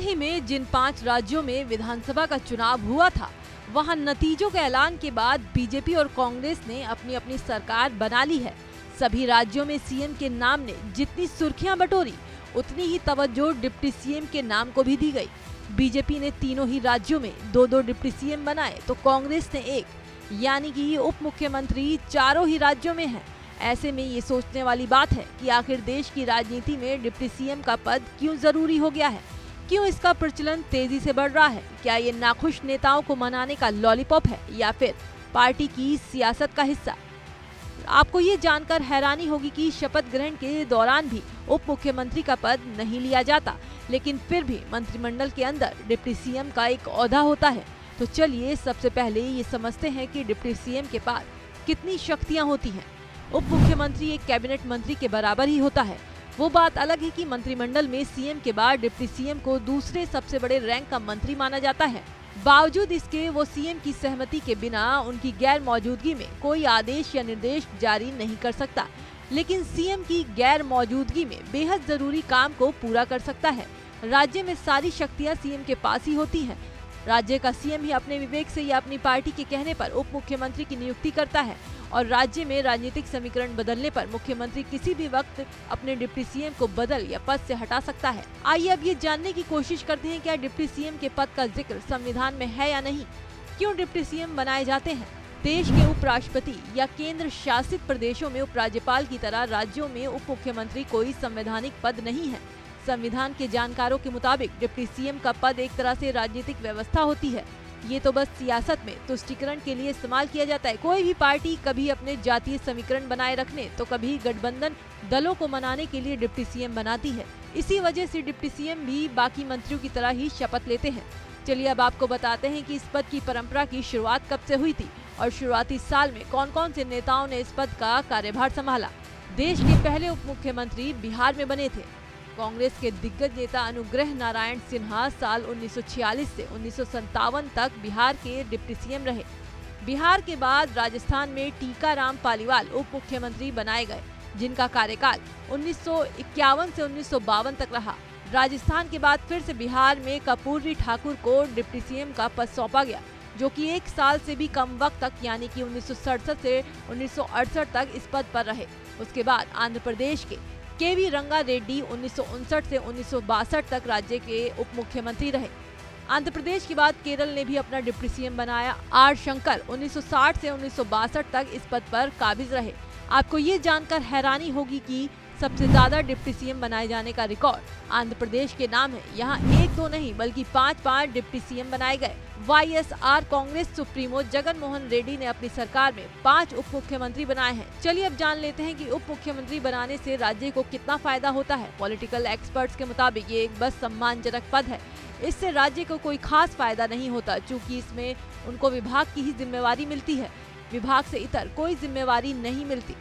ही में जिन 5 राज्यों में विधानसभा का चुनाव हुआ था, वहां नतीजों के ऐलान के बाद बीजेपी और कांग्रेस ने अपनी अपनी सरकार बना ली है। सभी राज्यों में सीएम के नाम ने जितनी सुर्खियां बटोरी, उतनी ही तवज्जो डिप्टी सीएम के नाम को भी दी गई। बीजेपी ने तीनों ही राज्यों में 2-2 डिप्टी सीएम बनाए, तो कांग्रेस ने 1, यानी कि उप मुख्यमंत्री चारों ही राज्यों में है। ऐसे में ये सोचने वाली बात है कि आखिर देश की राजनीति में डिप्टी सीएम का पद क्यों जरूरी हो गया है, क्यों इसका प्रचलन तेजी से बढ़ रहा है। क्या ये नाखुश नेताओं को मनाने का लॉलीपॉप है या फिर पार्टी की सियासत का हिस्सा। आपको ये जानकर हैरानी होगी कि शपथ ग्रहण के दौरान भी उप मुख्यमंत्री का पद नहीं लिया जाता, लेकिन फिर भी मंत्रिमंडल के अंदर डिप्टी सीएम का एक ओहदा होता है। तो चलिए सबसे पहले ये समझते हैं कि डिप्टी सीएम के पास कितनी शक्तियां होती हैं। उप मुख्यमंत्री एक कैबिनेट मंत्री के बराबर ही होता है। वो बात अलग है कि मंत्रिमंडल में सीएम के बाद डिप्टी सीएम को दूसरे सबसे बड़े रैंक का मंत्री माना जाता है। बावजूद इसके वो सीएम की सहमति के बिना उनकी गैर मौजूदगी में कोई आदेश या निर्देश जारी नहीं कर सकता, लेकिन सीएम की गैर मौजूदगी में बेहद जरूरी काम को पूरा कर सकता है। राज्य में सारी शक्तियां सीएम के पास ही होती हैं। राज्य का सीएम ही अपने विवेक से या अपनी पार्टी के कहने पर उप मुख्यमंत्री की नियुक्ति करता है और राज्य में राजनीतिक समीकरण बदलने पर मुख्यमंत्री किसी भी वक्त अपने डिप्टी सीएम को बदल या पद से हटा सकता है। आइए अब ये जानने की कोशिश करते हैं क्या डिप्टी सीएम के पद का जिक्र संविधान में है या नहीं, क्यों डिप्टी सीएम बनाए जाते हैं। देश के उपराष्ट्रपति या केंद्र शासित प्रदेशों में उपराज्यपाल की तरह राज्यों में उप मुख्यमंत्री कोई संवैधानिक पद नहीं है। संविधान के जानकारों के मुताबिक डिप्टी सीएम का पद एक तरह से राजनीतिक व्यवस्था होती है। ये तो बस सियासत में तुष्टीकरण के लिए इस्तेमाल किया जाता है। कोई भी पार्टी कभी अपने जातीय समीकरण बनाए रखने तो कभी गठबंधन दलों को मनाने के लिए डिप्टी सीएम बनाती है। इसी वजह से डिप्टी सीएम भी बाकी मंत्रियों की तरह ही शपथ लेते हैं। चलिए अब आपको बताते हैं कि इस पद की परंपरा की शुरुआत कब से हुई थी और शुरुआती साल में कौन कौन से नेताओं ने इस पद का कार्यभार संभाला। देश के पहले उप मुख्यमंत्री बिहार में बने थे। कांग्रेस के दिग्गज नेता अनुग्रह नारायण सिन्हा साल 1946 से 1957 तक बिहार के डिप्टी सीएम रहे। बिहार के बाद राजस्थान में टीकाराम पालीवाल उप मुख्यमंत्री बनाए गए, जिनका कार्यकाल 1951 से 1952 तक रहा। राजस्थान के बाद फिर से बिहार में कर्पूरी ठाकुर को डिप्टी सीएम का पद सौंपा गया, जो कि 1 साल से भी कम वक्त तक यानी कि 1967 से 1968 तक इस पद पर रहे। उसके बाद आंध्र प्रदेश के केवी रंगा रेड्डी 1959 से 1962 तक राज्य के उप मुख्यमंत्री रहे। आंध्र प्रदेश के बाद केरल ने भी अपना डिप्टी सीएम बनाया। आर शंकर 1960 से 1962 तक इस पद पर काबिज रहे। आपको ये जानकर हैरानी होगी कि सबसे ज्यादा डिप्टी सीएम बनाए जाने का रिकॉर्ड आंध्र प्रदेश के नाम है। यहाँ 1-2 नहीं बल्कि 5-5 डिप्टी सीएम बनाए गए। वाईएसआर कांग्रेस सुप्रीमो जगन मोहन रेड्डी ने अपनी सरकार में 5 उप मुख्यमंत्री बनाए हैं। चलिए अब जान लेते हैं कि उप मुख्यमंत्री बनाने से राज्य को कितना फायदा होता है। पॉलिटिकल एक्सपर्ट्स के मुताबिक ये एक बस सम्मानजनक पद है। इससे राज्य को कोई खास फायदा नहीं होता, चूँकि इसमें उनको विभाग की ही जिम्मेवारी मिलती है। विभाग से इतर कोई जिम्मेवारी नहीं मिलती।